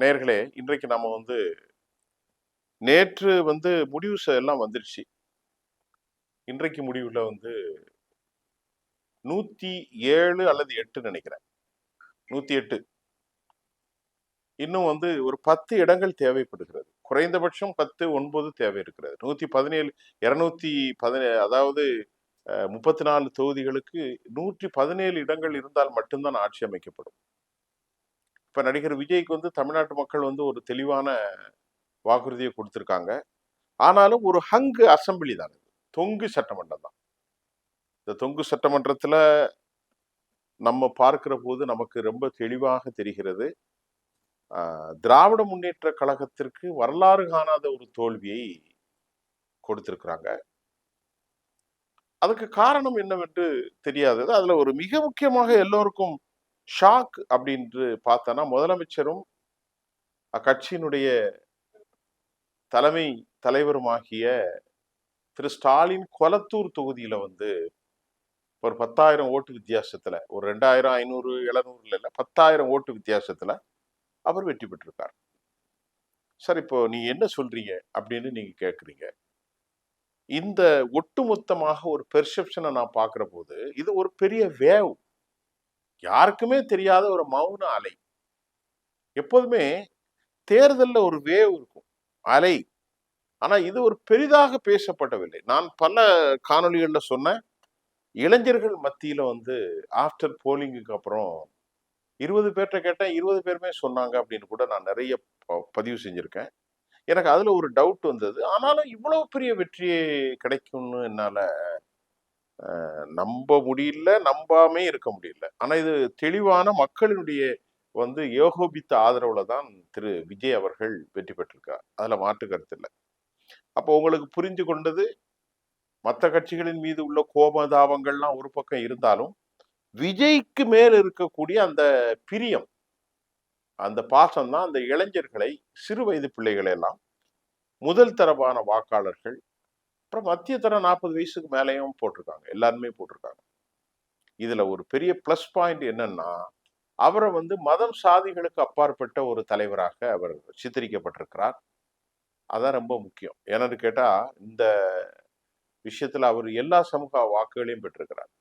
நேயர்களே, இன்றைக்கு நம்ம நேற்று முடிவு எல்லாம் வந்துருச்சு. இன்றைக்கு முடிவுல 107 அல்லது 8 நினைக்கிறேன். 108. இன்னும் ஒரு 10 இடங்கள் தேவைப்படுகிறது. குறைந்தபட்சம் 10, 9 தேவை இருக்கிறது. 117, 217 அதாவது 34 தொகுதிகளுக்கு 117 இடங்கள் இருந்தால் மட்டும்தான் ஆட்சி அமைக்கப்படும். இப்ப நடிகர் விஜய்க்கு தமிழ்நாட்டு மக்கள் ஒரு தெளிவான வாக்குறுதியை கொடுத்திருக்காங்க. ஆனாலும் ஒரு ஹங்கு அசெம்பிளி தான் இது. தொங்கு சட்டமன்றம் தான். இந்த தொங்கு சட்டமன்றத்துல நம்ம பார்க்கிற போது நமக்கு ரொம்ப தெளிவாக தெரிகிறது. திராவிட முன்னேற்ற கழகத்திற்கு வரலாறு காணாத ஒரு தோல்வியை கொடுத்திருக்கிறாங்க. அதுக்கு காரணம் என்னவென்று தெரியாதது. அதுல ஒரு மிக முக்கியமாக எல்லோருக்கும் ஷாக் அப்படின்னு பார்த்தோன்னா, முதலமைச்சரும் அக்கட்சியினுடைய தலைமை தலைவருமாகிய திரு ஸ்டாலின் கொளத்தூர் தொகுதியில ஒரு 10,000 ஓட்டு வித்தியாசத்துல, ஒரு 2,000, 500, 700 இல்ல 10,000 ஓட்டு வித்தியாசத்துல அவர் வெற்றி பெற்றிருக்கார். சார், இப்போ நீங்க என்ன சொல்றீங்க அப்படின்னு நீங்க கேக்குறீங்க. இந்த ஒட்டுமொத்தமாக ஒரு பெர்செப்ஷனை நான் பார்க்கிற போது, இது ஒரு பெரிய வேவ். யாருக்குமே தெரியாத ஒரு மௌன அலை. எப்போதுமே தேர்தல்ல ஒரு வேவ் இருக்கும், அலை. ஆனா இது ஒரு பெரிதாக பேசப்படவில்லை. நான் பல காணொளிகள்ல சொன்னேன். இளைஞர்கள் மத்தியில ஆஃப்டர் போலிங்குக்கு அப்புறம் 20 பேர்ட்ட கேட்டேன், 20 பேருமே சொன்னாங்க அப்படின்னு கூட நான் நிறைய பதிவு செஞ்சிருக்கேன். எனக்கு அதுல ஒரு டவுட் வந்தது. ஆனாலும் இவ்வளவு பெரிய வெற்றி கிடைக்கும்னு என்னால நம்ப முடியல, நம்பாமே இருக்க முடியல. ஆனா இது தெளிவான மக்களினுடைய ஏகோபித்த ஆதரவுல தான் திரு விஜய் அவர்கள் வெற்றி பெற்றிருக்கார். அதுல மாற்று கருத்து இல்லை. அப்போ உங்களுக்கு புரிந்து கொண்டது, மற்ற கட்சிகளின் மீது உள்ள கோபதாபங்கள்லாம் ஒரு பக்கம் இருந்தாலும், விஜய்க்கு மேல் இருக்கக்கூடிய அந்த பிரியம், அந்த பாசம் தான் அந்த இளைஞர்களை, சிறு வயது பிள்ளைகளை எல்லாம், முதல் தரமான வாக்காளர்கள், அப்புறம் மத்திய தரம் 40 வயசுக்கு மேலேயும் போட்டிருக்காங்க. எல்லாருமே போட்டிருக்காங்க. இதுல ஒரு பெரிய பிளஸ் பாயிண்ட் என்னன்னா, அவரை மதம் சாதிகளுக்கு அப்பாற்பட்ட ஒரு தலைவராக அவர் சித்தரிக்கப்பட்டிருக்கிறார். அதான் ரொம்ப முக்கியம். என்னன்னு கேட்டா, இந்த விஷயத்துல அவர் எல்லா சமூக வாக்குகளையும் பெற்றிருக்கிறார்.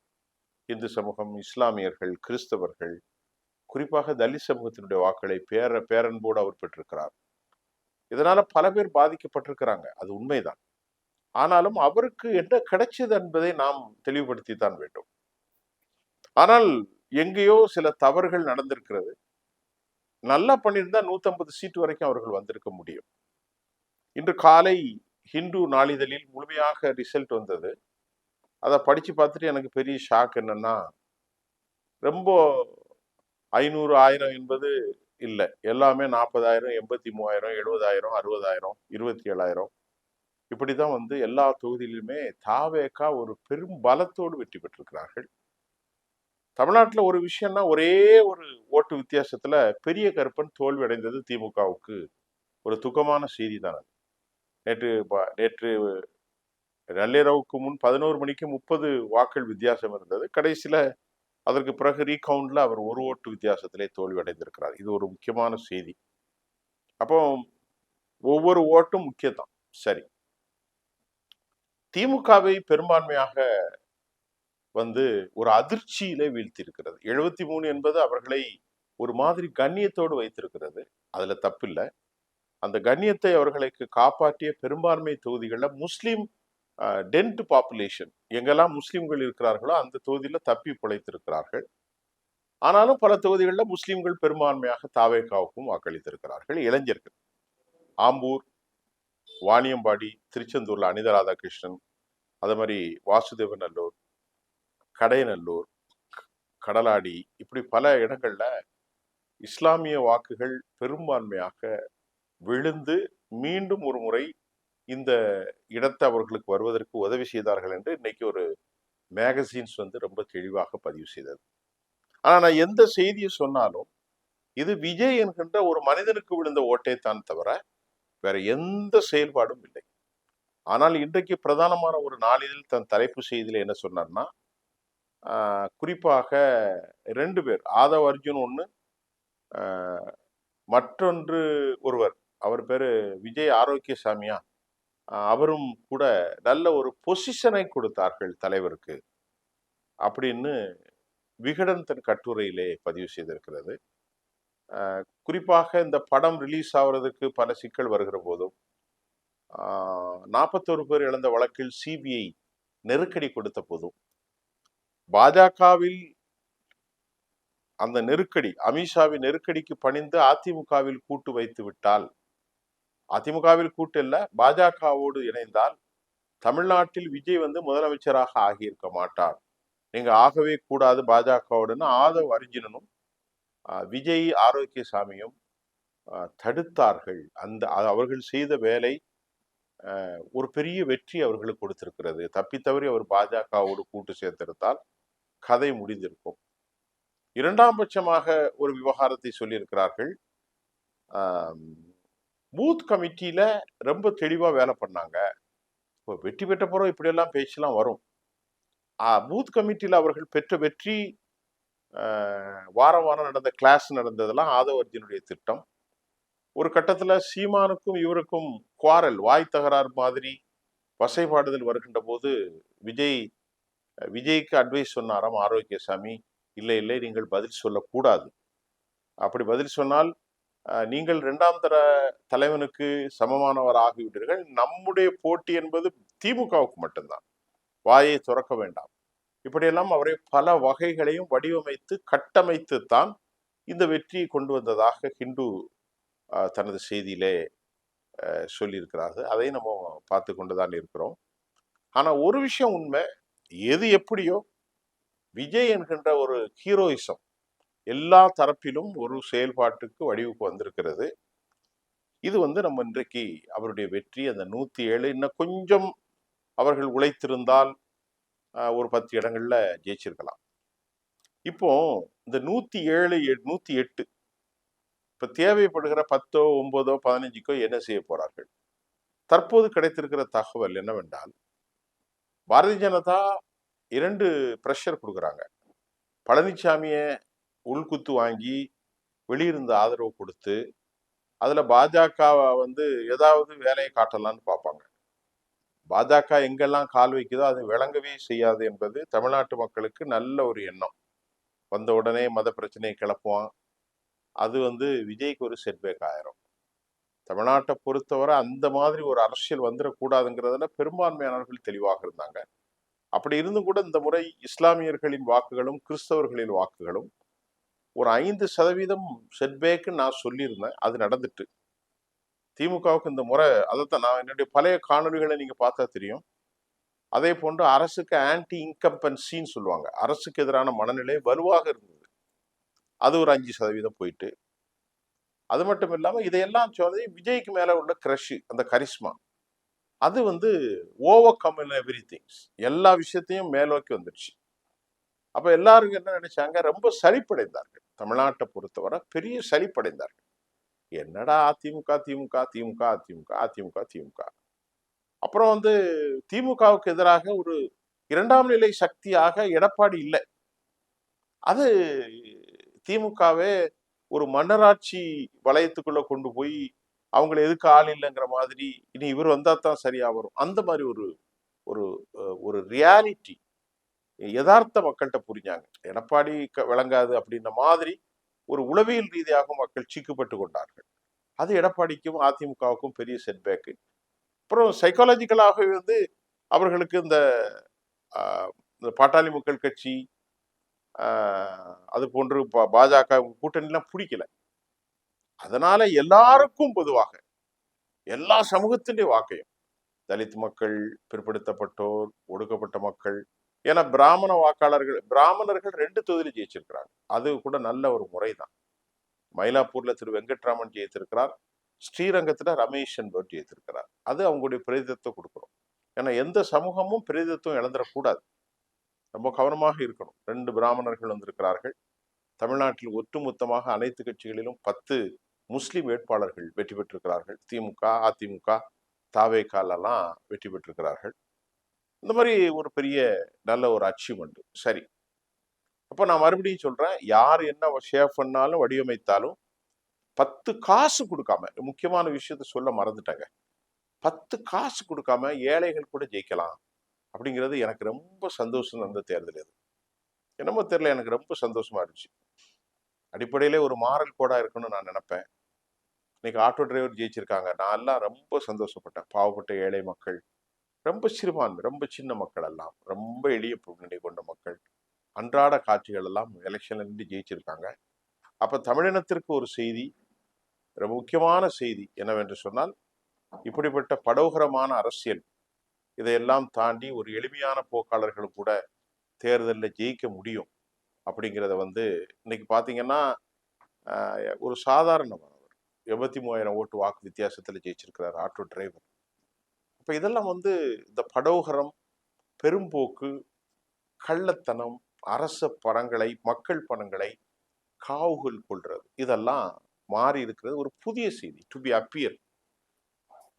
இந்து சமூகம், இஸ்லாமியர்கள், கிறிஸ்தவர்கள், குறிப்பாக தலித் சமூகத்தினுடைய வாக்குகளை பேரன்போடு அவர் பெற்றிருக்கிறார். இதனால பல பேர் பாதிக்கப்பட்டிருக்கிறாங்க, அது உண்மைதான். ஆனாலும் அவருக்கு என்ன கிடைச்சது என்பதை நாம் தெளிவுபடுத்தித்தான் வேண்டும். ஆனால் எங்கேயோ சில தவறுகள் நடந்திருக்கிறது. நல்லா பண்ணியிருந்தா 150 சீட்டு வரைக்கும் அவர்கள் வந்திருக்க முடியும். இன்று காலை ஹிந்து நாளிதழில் முழுமையாக ரிசல்ட் வந்தது. அதை படிச்சு பார்த்துட்டு எனக்கு பெரிய ஷாக் என்னன்னா, ரொம்ப 500, 1000 என்பது இல்லை. எல்லாமே 40,000, 83,000, 70,000, 60,000, 27,000 இப்படிதான் எல்லா தொகுதியிலுமே தாவேகா ஒரு பெரும் பலத்தோடு வெற்றி பெற்றிருக்கிறார்கள். தமிழ்நாட்டில் ஒரு விஷயம்னா, ஒரே ஒரு ஓட்டு வித்தியாசத்துல பெரிய கருப்பன் தோல்வி அடைந்தது திமுகவுக்கு ஒரு துக்கமான செய்தி தான். நேற்று நள்ளிரவுக்கு முன் 11 மணிக்கு 30 வாக்கள் வித்தியாசம் இருந்தது. கடைசியில அதற்கு பிறகு ரீகவுண்ட்ல அவர் ஒரு ஓட்டு வித்தியாசத்திலே தோல்வி அடைந்திருக்கிறார். இது ஒரு முக்கியமான செய்தி. அப்போ ஒவ்வொரு ஓட்டும் முக்கியத்தான். சரி, திமுகவை பெரும்பான்மையாக ஒரு அதிர்ச்சியிலே வீழ்த்தி இருக்கிறது. 73 என்பது அவர்களை ஒரு மாதிரி கண்ணியத்தோடு வைத்திருக்கிறது. அதுல தப்பில்லை. அந்த கண்ணியத்தை அவர்களுக்கு காப்பாற்றிய பெரும்பான்மை தொகுதிகளில் முஸ்லிம் டென்ட் பாப்புலேஷன், எங்கெல்லாம் முஸ்லிம்கள் இருக்கிறார்களோ அந்த தொகுதியில தப்பி பிழைத்திருக்கிறார்கள். ஆனாலும் பல தொகுதிகளில் முஸ்லிம்கள் பெரும்பான்மையாக தாவேகாவுக்கும் வாக்களித்திருக்கிறார்கள். இளைஞர்கள் ஆம்பூர், வாணியம்பாடி, திருச்செந்தூர்ல அனிதா ராதாகிருஷ்ணன், அதே மாதிரி வாசுதேவநல்லூர், கடையநல்லூர், கடலாடி, இப்படி பல இடங்கள்ல இஸ்லாமிய வாக்குகள் பெரும்பான்மையாக விழுந்து மீண்டும் ஒரு முறை இந்த இடத்தை அவர்களுக்கு வருவதற்கு உதவி செய்தார்கள் என்று இன்னைக்கு ஒரு மேகசின்ஸ் ரொம்ப தெளிவாக பதிவு செய்தது. ஆனா நான் எந்த செய்தியை சொன்னாலும் இது விஜய் என்கின்ற ஒரு மனிதனுக்கு விழுந்த ஓட்டை தான் தவிர வேற எந்த செயல்பாடும் இல்லை. ஆனால் இன்றைக்கு பிரதானமான ஒரு நாளிதழ் தன் தலைப்பு செய்தியில என்ன சொன்னார்னா, குறிப்பாக 2 பேர், ஆதவ் அர்ஜுன் ஒண்ணு, மற்றொன்று ஒருவர், அவர் பேரு விஜய் ஆரோக்கியசாமியா, அவரும் கூட நல்ல ஒரு பொசிஷனை கொடுத்தார்கள் தலைவருக்கு அப்படின்னு விகடன் தன் கட்டுரையிலே பதிவு செய்திருக்கிறது. குறிப்பாக இந்த படம் ரிலீஸ் ஆகுறதுக்கு பல சிக்கல் வருகிற போதும் 41 பேர் இழந்த வழக்கில் சிபிஐ நெருக்கடி கொடுத்த போதும் பாஜகவில் அந்த நெருக்கடி, அமித்ஷாவின் நெருக்கடிக்கு பணிந்து அதிமுகவில் கூட்டு வைத்து விட்டால், அதிமுகவில் கூட்டு இல்ல, பாஜகவோடு இணைந்தால் தமிழ்நாட்டில் விஜய் வந்து முதலமைச்சராக ஆகியிருக்க மாட்டார், நீங்க ஆகவே கூடாது பாஜகவுடன் ஆதவ் அர்ஜுனனும் விஜய் ஆரோக்கியசாமியும் தடுத்தார்கள். அந்த அவர்கள் செய்த வேலை ஒரு பெரிய வெற்றி அவர்களுக்கு கொடுத்திருக்கிறது. தப்பித்தவறி அவர் பாஜகவோடு கூட்டு சேர்த்திருந்தால் கதை முடிந்திருக்கும். இரண்டாம் பட்சமாக ஒரு விவகாரத்தை சொல்லியிருக்கிறார்கள். பூத் கமிட்டியில ரொம்ப தெளிவா வேலை பண்ணாங்க. இப்போ வெற்றி பெற்ற பிறகு இப்படியெல்லாம் பேச்செல்லாம் வரும். பூத் கமிட்டியில அவர்கள் பெற்ற வெற்றி, வாரம் வாரம் நடந்த கிளாஸ் நடந்ததெல்லாம் ஆதவ் அர்ஜுனுடைய திட்டம். ஒரு கட்டத்துல சீமானுக்கும் இவருக்கும் குவாரல், வாய் தகராறு மாதிரி வசைபாடுதல் வருகின்ற போது விஜய்க்கு அட்வைஸ் சொன்னாராம் ஆரோக்கியசாமி, இல்லை இல்லை நீங்கள் பதில் சொல்லக்கூடாது, அப்படி பதில் சொன்னால் நீங்கள் 2ஆம் தர தலைவனுக்கு சமமானவர் ஆகிவிட்டீர்கள், நம்முடைய போட்டி என்பது திமுகவுக்கு மட்டும்தான், வாயை துறக்க வேண்டாம். இப்படியெல்லாம் அவரை பல வகைகளையும் வடிவமைத்து கட்டமைத்து தான் இந்த வெற்றியை கொண்டு வந்ததாக ஹிந்து தனது செய்தியிலே சொல்லியிருக்கிறார்கள். அதை நம்ம பார்த்து கொண்டுதான் இருக்கிறோம். ஆனா ஒரு விஷயம் உண்மை, எது எப்படியோ விஜய் என்கின்ற ஒரு ஹீரோயிசம் எல்லா தரப்பிலும் ஒரு செயல்பாட்டுக்கு வடிவுக்கு வந்திருக்கிறது. இது வந்து நம்ம இன்றைக்கு அவருடைய வெற்றி, அந்த 107 இன்னும் கொஞ்சம் அவர்கள் உழைத்திருந்தால் ஒரு 10 இடங்கள்ல ஜெயிச்சிருக்கலாம். இப்போ இந்த 107 108 இப்ப தேவைப்படுகிற 10, 9, 15க்கோ என்ன செய்ய போறார்கள்? தற்போது கிடைத்திருக்கிற தகவல் என்னவென்றால், பாரதிய ஜனதா 2 பிரஷர் கொடுக்குறாங்க. பழனிசாமிய உள்குத்து வாங்கி வெளியிருந்த ஆதரவு கொடுத்து அதுல பாஜக வந்து ஏதாவது வேலையை காட்டலாம்னு பார்ப்பாங்க. பாஜக எங்கெல்லாம் கால் வைக்குதோ அது விளங்கவே செய்யாது என்பது தமிழ்நாட்டு மக்களுக்கு நல்ல ஒரு எண்ணம். வந்த உடனே மத பிரச்சனையை கிளப்புவான். அது வந்து விஜய்க்கு ஒரு செட்பேக் ஆயிரும். தமிழ்நாட்டை பொறுத்தவரை அந்த மாதிரி ஒரு அரசியல் வந்துடக்கூடாதுங்கிறதுல பெரும்பான்மையானவர்கள் தெளிவாக இருந்தாங்க. அப்படி இருந்தும் கூட இந்த முறை இஸ்லாமியர்களின் வாக்குகளும் கிறிஸ்தவர்களின் வாக்குகளும் ஒரு 5% செட்பேக்குன்னு நான் சொல்லியிருந்தேன். அது நடந்துட்டு திமுகவுக்கு இந்த முறை, அதைத்தான் நான் என்னுடைய பழைய காணொலிகளை நீங்க பார்த்தா தெரியும். அதே போன்று அரசுக்கு ஆன்டி இன்கம்பன்சின்னு சொல்லுவாங்க, அரசுக்கு எதிரான மனநிலை வலுவாக இருந்தது. அது ஒரு 5% போயிட்டு, அது மட்டும் இல்லாம இதையெல்லாம் சொல்லி விஜய்க்கு மேல உள்ள கிரஷ், அந்த கரிஸ்மா, அது வந்து over come in every things, எல்லா விஷயத்தையும் மேலோக்கி வந்துடுச்சு. அப்ப எல்லாரும் என்ன நினைச்சாங்க, ரொம்ப சலிப்படைந்தார்கள். தமிழ்நாட்டை பொறுத்தவரை பெரிய சலிப்படைந்தார்கள். என்னடா அதிமுக திமுக திமுக அதிமுக அதிமுக திமுக. அப்புறம் வந்து திமுகவுக்கு எதிராக ஒரு 2ஆம் நிலை சக்தியாக எடப்பாடி இல்லை. அது திமுகவே ஒரு மன்னராட்சி வளையத்துக்குள்ள கொண்டு போய் அவங்களை எதுக்கு ஆள் இல்லைங்கிற மாதிரி, இனி இவர் வந்தா தான் சரியா வரும், அந்த மாதிரி ஒரு ஒரு ஒரு ரியாலிட்டி, யதார்த்த மக்கள்கிட்ட புரிஞ்சாங்க. எடப்பாடி விளங்காது அப்படின்ற மாதிரி ஒரு உளவியல் ரீதியாக மக்கள் சிக்கப்பட்டு கொண்டார்கள். அது எடப்பாடிக்கும் அதிமுகவுக்கும் பெரிய செட்பேக்கு. அப்புறம் சைக்காலஜிக்கலாகவே வந்து அவர்களுக்கு இந்த பாட்டாளி மக்கள் கட்சி, அது போன்று பாஜக கூட்டணிலாம் பிடிக்கல. அதனால எல்லாருக்கும் பொதுவாக எல்லா சமூகத்தினுடைய வாக்கையும், தலித் மக்கள், பிற்படுத்தப்பட்டோர், ஒடுக்கப்பட்ட மக்கள், ஏன்னா பிராமண வாக்காளர்கள், பிராமணர்கள் 2 தொகுதியில் ஜெயிச்சிருக்கிறாங்க. அது கூட நல்ல ஒரு முறைதான். மயிலாப்பூர்ல திரு வெங்கட்ராமன் ஜெயித்திருக்கிறார், ஸ்ரீரங்கத்துல ரமேஷ் என்பவர் ஜெயித்திருக்கிறார். அது அவங்களுடைய பிரதிநிதித்துவம் கொடுக்கிறோம். ஏன்னா எந்த சமூகமும் பிரதிநிதித்துவம் இழந்துடக்கூடாது, ரொம்ப கவனமாக இருக்கணும். 2 பிராமணர்கள் வந்திருக்கிறார்கள். தமிழ்நாட்டில் ஒட்டுமொத்தமாக அனைத்து கட்சிகளிலும் 10 முஸ்லிம் வேட்பாளர்கள் வெற்றி பெற்றிருக்கிறார்கள். திமுக, அதிமுக, தாவேகாலெல்லாம் வெற்றி பெற்றிருக்கிறார்கள். இந்த மாதிரி ஒரு பெரிய நல்ல ஒரு அச்சீவ்மெண்ட். சரி, அப்போ நான் மறுபடியும் சொல்றேன், யார் என்ன ஷேப் பண்ணாலும் வடிவமைத்தாலும் 10 காசு கொடுக்காம, முக்கியமான விஷயத்த சொல்ல மறந்துட்டேங்க. 10 காசு கொடுக்காம ஏழைகள் கூட ஜெயிக்கலாம் அப்படிங்கிறது எனக்கு ரொம்ப சந்தோஷம் அந்த தேர்தல் இது. என்னமோ தெரியல, எனக்கு ரொம்ப சந்தோஷமா இருந்துச்சு. அடிப்படையிலே ஒரு மாரல் கோடா இருக்கணும்னு நான் நினைப்பேன். இன்னைக்கு ஆட்டோ டிரைவர் ஜெயிச்சிருக்காங்க. நான் எல்லாம் ரொம்ப சந்தோஷப்பட்டேன். பாவப்பட்ட ஏழை மக்கள், ரொம்ப சிறுபான்மை, ரொம்ப சின்ன மக்கள் எல்லாம், ரொம்ப எளிய பின்னணி கொண்ட மக்கள், அன்றாட காட்சிகள் எல்லாம் எலெக்ஷன்ல நின்று ஜெயிச்சிருக்காங்க. அப்ப தமிழினத்திற்கு ஒரு செய்தி, ரொம்ப முக்கியமான செய்தி என்னவென்று சொன்னால், இப்படிப்பட்ட படோகரமான அரசியல் இதையெல்லாம் தாண்டி ஒரு எளிமையான போக்காளர்களும் கூட தேர்தலில் ஜெயிக்க முடியும் அப்படிங்கிறத வந்து இன்னைக்கு பார்த்தீங்கன்னா, ஒரு சாதாரணமானவர் 83,000 ஓட்டு வாக்கு வித்தியாசத்தில் ஜெயிச்சிருக்கிறார் ஆட்டோ டிரைவர். அப்ப இதெல்லாம் வந்து இந்த படோகரம், பெரும்போக்கு, கள்ளத்தனம், அரச பணங்களை, மக்கள் பணங்களை காவுகள் கொள்றது, இதெல்லாம் மாறி இருக்கிறது. ஒரு புதிய செய்தி, டு பி அப்பியர்,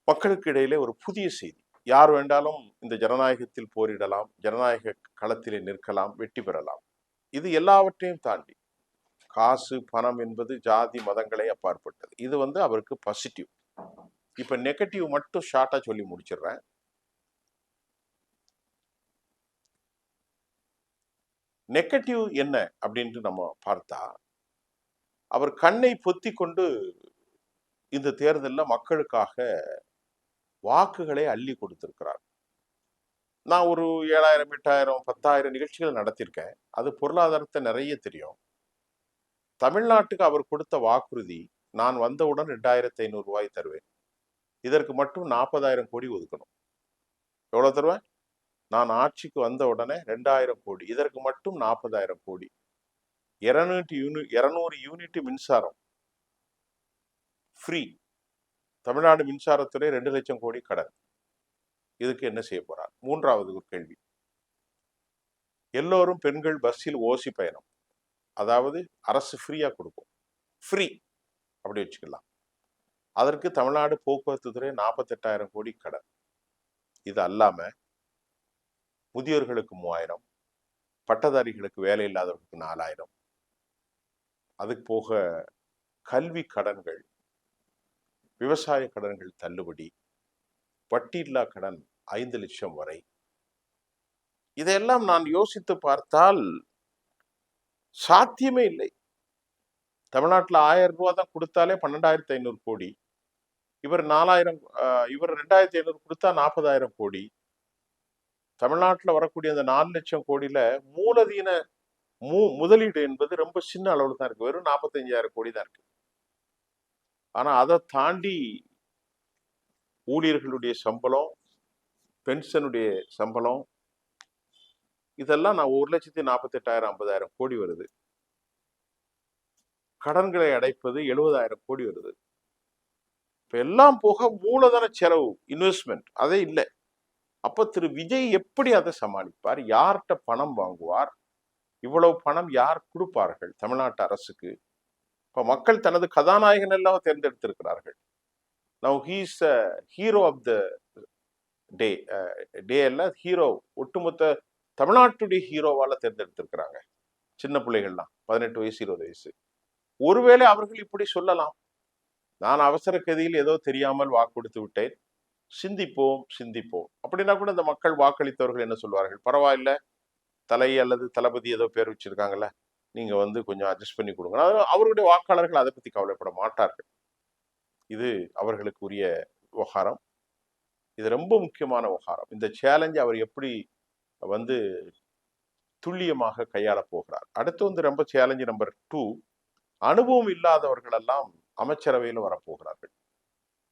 மக்களுக்கு இடையிலே ஒரு புதிய செய்தி. யார் வேண்டாலும் இந்த ஜனநாயகத்தில் போரிடலாம், ஜனநாயக களத்திலே நிற்கலாம், வெற்றி பெறலாம். இது எல்லாவற்றையும் தாண்டி காசு, பணம் என்பது ஜாதி மதங்களை அப்பாற்பட்டது. இது வந்து அவருக்கு பாசிட்டிவ். இப்ப நெகட்டிவ் மட்டும் ஷார்ட்டா சொல்லி முடிச்சிடுறேன். நெகட்டிவ் என்ன அப்படின்ட்டு நம்ம பார்த்தா, அவர் கண்ணை பொத்தி கொண்டு இந்த தேர்தலில் மக்களுக்காக வாக்குகளை அள்ளி கொடுத்திருக்கிறார். நான் ஒரு 7,000, 8,000, 10,000 நிகழ்ச்சிகள் நடத்தியிருக்கேன். அது பொருளாதாரத்தை நிறைய தெரியும். தமிழ்நாட்டுக்கு அவர் கொடுத்த வாக்குறுதி, நான் வந்தவுடன் 2,500 ரூபாய் தருவேன், இதற்கு மட்டும் 40,000 கோடி ஒதுக்கணும். எவ்வளவு தருவேன்? நான் ஆட்சிக்கு வந்த உடனே 2,000 கோடி, இதற்கு மட்டும் 40,000 கோடி, 200 யூனிட் மின்சாரம் ஃப்ரீ. தமிழ்நாடு மின்சாரத்துறை 2 லட்சம் கோடி கடன். இதுக்கு என்ன செய்ய போறார்? மூன்றாவது ஒரு கேள்வி, எல்லோரும் பெண்கள் பஸ்ஸில் ஓசி பயணம், அதாவது அரசு ஃப்ரீயா கொடுக்கும், ஃப்ரீ அப்படி வச்சுக்கலாம். அதற்கு தமிழ்நாடு போக்குவரத்து துறை 48,000 கோடி கடன். இது அல்லாம முதியோர்களுக்கு 3,000, பட்டதாரிகளுக்கு வேலை இல்லாதவர்களுக்கு 4,000, அதுக்கு போக கல்வி கடன்கள், விவசாய கடன்கள் தள்ளுபடி, வட்டியில்லா கடன் 5 லட்சம் வரை. இதையெல்லாம் நான் யோசித்து பார்த்தால் சாத்தியமே இல்லை. தமிழ்நாட்டில் 1,000 ரூபாய் தான் கொடுத்தாலே 12,500 கோடி. இவர் 4,000, இவர் 2,500 கொடுத்தா 40,000 கோடி. தமிழ்நாட்டில் வரக்கூடிய அந்த 4 லட்சம் கோடியில மூலதீன முதலீடு என்பது ரொம்ப சின்ன அளவுல தான் இருக்கு. வெறும் 45,000 கோடி தான் இருக்கு. ஆனா அதை தாண்டி ஊழியர்களுடைய சம்பளம், பென்ஷனுடைய சம்பளம், இதெல்லாம் நான் 1,48,000, 50,000 கோடி வருது. கடன்களை அடைப்பது 70,000 கோடி வருது. இப்ப எல்லாம் போக மூலதன செலவு, இன்வெஸ்ட்மெண்ட் அதே இல்லை. அப்ப திரு விஜய் எப்படி அதை சமாளிப்பார்? யார்கிட்ட பணம் வாங்குவார்? இவ்வளவு பணம் யார் கொடுப்பார்கள் தமிழ்நாட்டு அரசுக்கு? இப்ப மக்கள் தனது கதாநாயகன் எல்லாம் தேர்ந்தெடுத்திருக்கிறார்கள். Now he is a hero of the day. Day அல்ல, ஹீரோ, ஒட்டுமொத்த தமிழ்நாட்டுடைய ஹீரோவால தேர்ந்தெடுத்திருக்கிறாங்க. சின்ன பிள்ளைகள்லாம் 18 வயசு 20 வயசு. ஒருவேளை அவர்கள் இப்படி சொல்லலாம், நான் அவசர கதியில் ஏதோ தெரியாமல் வாக்கு கொடுத்து விட்டேன், சிந்திப்போம் சிந்திப்போம். அப்படின்னா கூட இந்த மக்கள் வாக்களித்தவர்கள் என்ன சொல்வார்கள்? பரவாயில்ல, தலை அல்லது தளபதி ஏதோ பேர் வச்சிருக்காங்கல்ல, நீங்க வந்து கொஞ்சம் அட்ஜஸ்ட் பண்ணி கொடுங்க. அவருடைய வாக்காளர்கள் அதை பத்தி கவலைப்பட மாட்டார்கள். இது அவர்களுக்கு உரிய விவகாரம். இது ரொம்ப முக்கியமான விவகாரம். இந்த சேலஞ்ச் அவர் எப்படி வந்து துல்லியமாக கையாள போகிறார். அடுத்து வந்து ரொம்ப சேலஞ்சு நம்பர் 2, அனுபவம் இல்லாதவர்கள் எல்லாம் அமைச்சரவையில் வரப்போகிறார்கள்.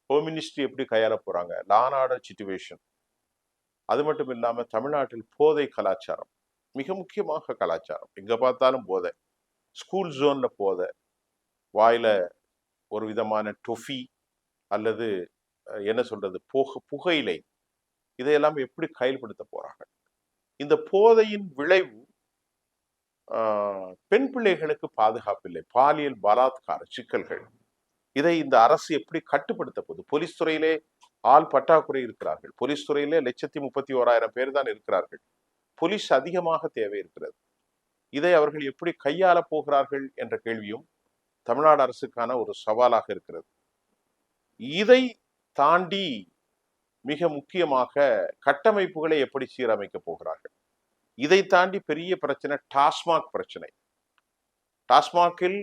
ஹோம் மினிஸ்ட்ரி எப்படி கையாள போறாங்க? Law and order situation. அது மட்டும் இல்லாம தமிழ்நாட்டில் போதை கலாச்சாரம், மிக முக்கியமாக கலாச்சாரம். எங்க பார்த்தாலும் போதை, ஸ்கூல் ஜோன்ல போதை, வாயில ஒரு விதமான டொஃபி அல்லது என்ன சொல்றது, புகையிலை, இதையெல்லாம் எப்படி கையல்படுத்த போறாங்க? இந்த போதையின் விளைவு பெண் பிள்ளைகளுக்கு பாதுகாப்பு இல்லை, பாலியல் பலாத்கார சிக்கல்கள், இதை இந்த அரசு எப்படி கட்டுப்படுத்த போகுது? போலீஸ் துறையிலே ஆள் பற்றாக்குறை இருக்கிறார்கள். போலீஸ் துறையிலே 131,000 பேர் தான் இருக்கிறார்கள். போலீஸ் அதிகமாக தேவை இருக்கிறது. இதை அவர்கள் எப்படி கையாள போகிறார்கள் என்ற கேள்வியும் தமிழ்நாடு அரசுக்கான ஒரு சவாலாக இருக்கிறது. இதை தாண்டி மிக முக்கியமாக கட்டமைப்புகளை எப்படி சீரமைக்க போகிறார்கள்? இதை தாண்டி பெரிய பிரச்சனை டாஸ்மாக் பிரச்சனை. டாஸ்மாகில்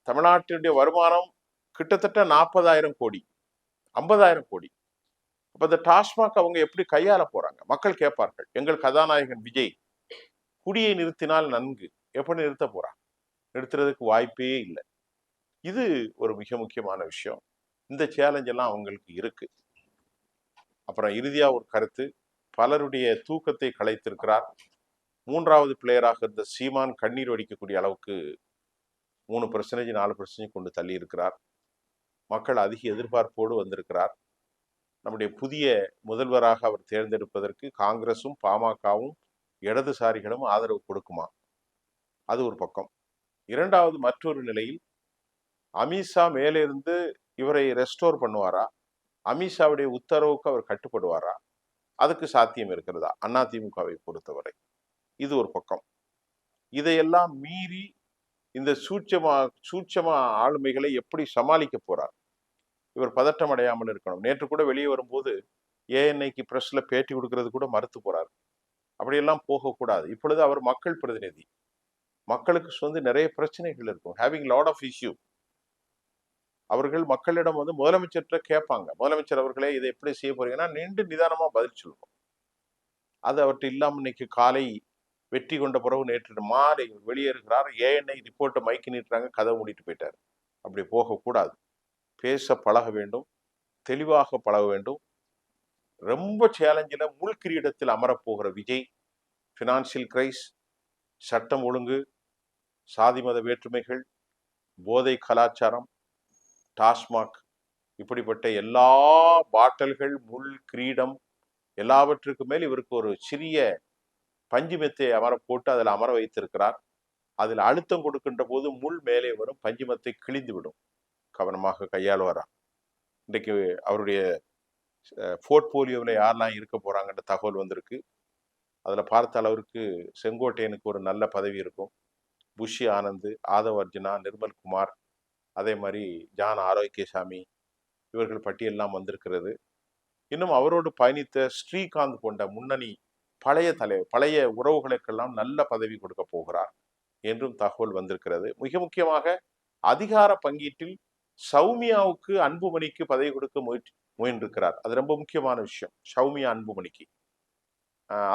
தமிழ்நாட்டினுடைய வருமானம் கிட்டத்தட்ட 40,000 கோடி, 50,000 கோடி. அப்ப இந்த டாஸ்மாக் அவங்க எப்படி கையாள போறாங்க? மக்கள் கேட்பார்கள். எங்கள் கதாநாயகன் விஜய் குடியை நிறுத்தினால் நன்கு, எப்படி நிறுத்த போறாங்க? நிறுத்துறதுக்கு வாய்ப்பே இல்லை. இது ஒரு மிக முக்கியமான விஷயம். இந்த சேலஞ்ச் எல்லாம் அவங்களுக்கு இருக்கு. அப்புறம் இறுதியா ஒரு கருத்து, பலருடைய தூக்கத்தை கலைத்திருக்கிறார். 3வது பிளேயராக இருந்த சீமான் கண்ணீர் வடிக்கக்கூடிய அளவுக்கு 3% 4% கொண்டு தள்ளி இருக்கிறார். மக்கள் அதிக எதிர்பார்ப்போடு வந்திருக்கிறார். நம்முடைய புதிய முதல்வராக அவர் தேர்ந்தெடுப்பதற்கு காங்கிரசும் பாமகவும் இடதுசாரிகளும் ஆதரவு கொடுக்குமா? அது ஒரு பக்கம். 2வது மற்றொரு நிலையில் அமித்ஷா மேலே இருந்து இவரை ரெஸ்டோர் பண்ணுவாரா? அமித்ஷாவுடைய உத்தரவுக்கு அவர் கட்டுப்படுவாரா? அதுக்கு சாத்தியம் இருக்கிறதா? அதிமுகவை பொறுத்தவரை இது ஒரு பக்கம். இதையெல்லாம் மீறி இந்த சூட்சமா ஆளுமைகளை எப்படி சமாளிக்க போறார்? இவர் பதட்டம் அடையாமல் இருக்கணும். நேற்று கூட வெளியே வரும்போது ஏஎன்ஐக்கு பிரஸ்ல பேட்டி கொடுக்கறது கூட மறுத்து போறார். அப்படியெல்லாம் போகக்கூடாது. இப்பொழுது அவர் மக்கள் பிரதிநிதி. மக்களுக்கு வந்து நிறைய பிரச்சனைகள் இருக்கும். Having lot of issue. அவர்கள் மக்களிடம் வந்து முதலமைச்சர்கிட்ட கேட்பாங்க. முதலமைச்சர் அவர்களே இதை எப்படி செய்ய போறீங்கன்னா நின்று நிதானமா பதில் சொல்லணும். அது அவர்கிட்ட இல்லாம இன்னைக்கு காலை வெற்றி கொண்ட பிறகு நேற்று மாலை வெளியேறுகிறார். ஏஎன்ஐ ரிப்போர்ட்டை மைக்கு நீட்டுறாங்க, கதை மூடிட்டு போயிட்டார். அப்படி போகக்கூடாது. பேச பழக வேண்டும், தெளிவாக பழக வேண்டும். ரொம்ப சேலஞ்சில் முள் கிரீடத்தில் அமரப்போகிற விஜய், பினான்சியல் கிரைஸ், சட்டம் ஒழுங்கு, சாதி மத வேற்றுமைகள், போதை கலாச்சாரம், டாஸ்மாக், இப்படிப்பட்ட எல்லா பாட்டல்கள், முள் கிரீடம் எல்லாவற்றுக்கு மேல் இவருக்கு ஒரு சிறிய பஞ்சு மெத்தை அமர போட்டு அதில் அமர வைத்திருக்கிறார். அதில் அழுத்தம் கொடுக்கின்ற போது முள் மேலே வரும், பஞ்சு மெத்தை கிழிந்து விடும். கவனமாக கையாளுவாரா? இன்றைக்கு அவருடைய போர்ட்போலியோவில் யாரெல்லாம் இருக்க போறாங்கன்ற தகவல் வந்திருக்கு. அதுல பார்த்த அளவிற்கு செங்கோட்டையனுக்கு ஒரு நல்ல பதவி இருக்கும். புஷி ஆனந்த், ஆதவ் அர்ஜுனா, நிர்மல்குமார், அதே மாதிரி ஜான் ஆரோக்கியசாமி, இவர்கள் பட்டியெல்லாம் வந்திருக்கிறது. இன்னும் அவரோடு பயணித்த ஸ்ரீகாந்த் போன்ற முன்னணி பழைய உறவுகளுக்கெல்லாம் நல்ல பதவி கொடுக்க போகிறார் என்றும் தகவல் வந்திருக்கிறது. மிக முக்கியமாக அதிகார பங்கீட்டில் சௌமியாவுக்கு அன்புமணிக்கு பதவி கொடுக்க முயன்றிருக்கிறார். அது ரொம்ப முக்கியமான விஷயம். சௌமியா அன்புமணிக்கு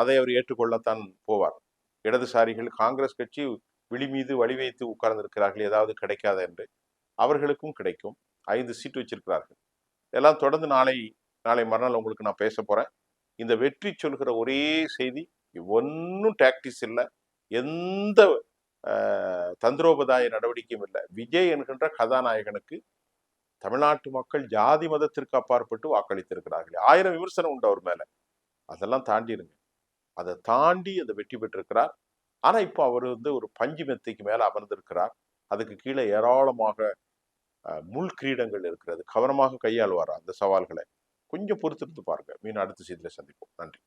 அதை அவர் ஏற்றுக்கொள்ளத்தான் போவார். இடதுசாரிகள் காங்கிரஸ் கட்சி விழி மீது வழி வைத்து உட்கார்ந்திருக்கிறார்கள், ஏதாவது கிடைக்காத என்று. அவர்களுக்கும் கிடைக்கும். 5 சீட்டு வச்சிருக்கிறார்கள். எல்லாம் தொடர்ந்து நாளை மறுநாள் உங்களுக்கு நான் பேச போறேன். இந்த வெற்றி சொல்கிற ஒரே செய்தி, ஒன்னும் டாக்டிஸ் இல்லை, எந்த தந்திரோபதாய நடவடிக்கையும் இல்லை. விஜய் என்கின்ற கதாநாயகனுக்கு தமிழ்நாட்டு மக்கள் ஜாதி மதத்திற்கு அப்பாற்பட்டு வாக்களித்திருக்கிறார்கள். 1000 விமர்சனம் உண்டு அவர் மேல. அதெல்லாம் தாண்டிடுங்க. அதை தாண்டி அந்த வெற்றி பெற்றிருக்கிறார். ஆனா இப்போ அவர் வந்து ஒரு பஞ்சு மெத்தைக்கு மேல அமர்ந்திருக்கிறார். அதுக்கு கீழே ஏராளமாக முள் கிரீடங்கள் இருக்கிறது. கவனமாக கையாளுவாரா அந்த சவால்களை? கொஞ்சம் பொறுத்திருந்து பாருங்க. மீண்டும் அடுத்த செய்தியில சந்திப்போம். நன்றி.